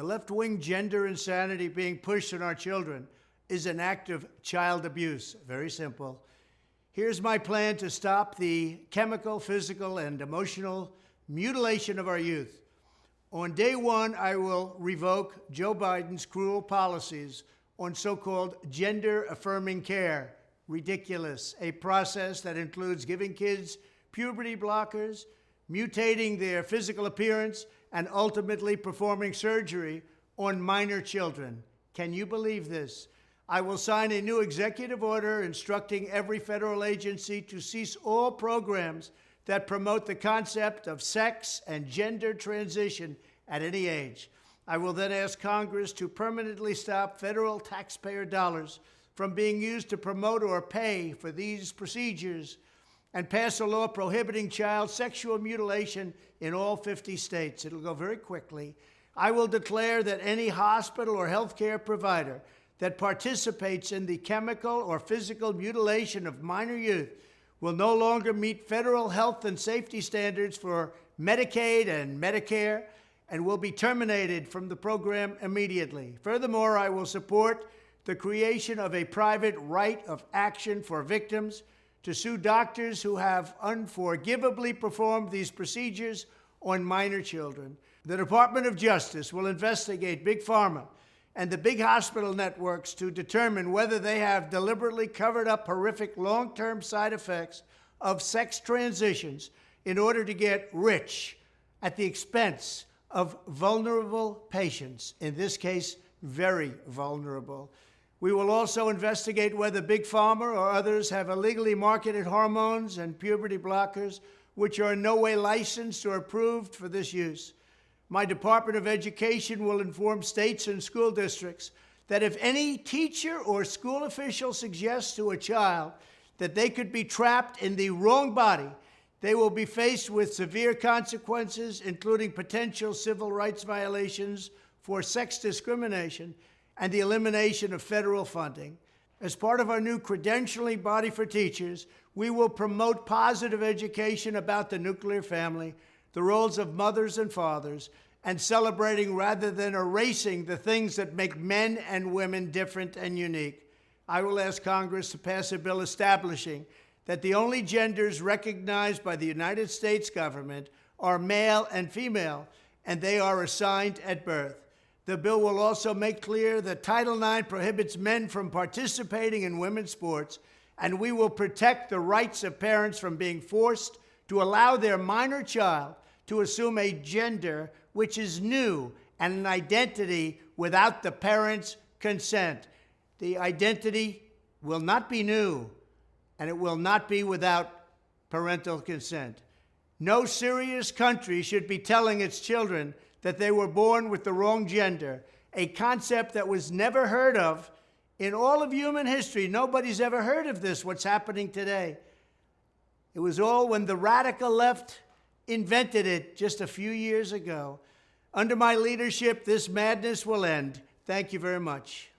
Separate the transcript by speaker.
Speaker 1: The left-wing gender insanity being pushed on our children is an act of child abuse. Very simple. Here's my plan to stop the chemical, physical, and emotional mutilation of our youth. On day one, I will revoke Joe Biden's cruel policies on so-called gender-affirming care. Ridiculous. A process that includes giving kids puberty blockers, mutating their physical appearance, and ultimately performing surgery on minor children. Can you believe this? I will sign a new executive order instructing every federal agency to cease all programs that promote the concept of sex and gender transition at any age. I will then ask Congress to permanently stop federal taxpayer dollars from being used to promote or pay for these procedures and pass a law prohibiting child sexual mutilation in all 50 states. It'll go very quickly. I will declare that any hospital or healthcare provider that participates in the chemical or physical mutilation of minor youth will no longer meet federal health and safety standards for Medicaid and Medicare and will be terminated from the program immediately. Furthermore, I will support the creation of a private right of action for victims to sue doctors who have unforgivably performed these procedures on minor children. The Department of Justice will investigate Big Pharma and the big hospital networks to determine whether they have deliberately covered up horrific long-term side effects of sex transitions in order to get rich at the expense of vulnerable patients, in this case, very vulnerable. We will also investigate whether Big Pharma or others have illegally marketed hormones and puberty blockers, which are in no way licensed or approved for this use. My Department of Education will inform states and school districts that if any teacher or school official suggests to a child that they could be trapped in the wrong body, they will be faced with severe consequences, including potential civil rights violations for sex discrimination and the elimination of federal funding. As part of our new credentialing body for teachers, we will promote positive education about the nuclear family, the roles of mothers and fathers, and celebrating rather than erasing the things that make men and women different and unique. I will ask Congress to pass a bill establishing that the only genders recognized by the United States government are male and female, and they are assigned at birth. The bill will also make clear that Title IX prohibits men from participating in women's sports, and we will protect the rights of parents from being forced to allow their minor child to assume a gender which is new and an identity without the parent's consent. The identity will not be new, and it will not be without parental consent. No serious country should be telling its children that they were born with the wrong gender, a concept that was never heard of in all of human history. Nobody's ever heard of this, what's happening today. It was all when the radical left invented it just a few years ago. Under my leadership, this madness will end. Thank you very much.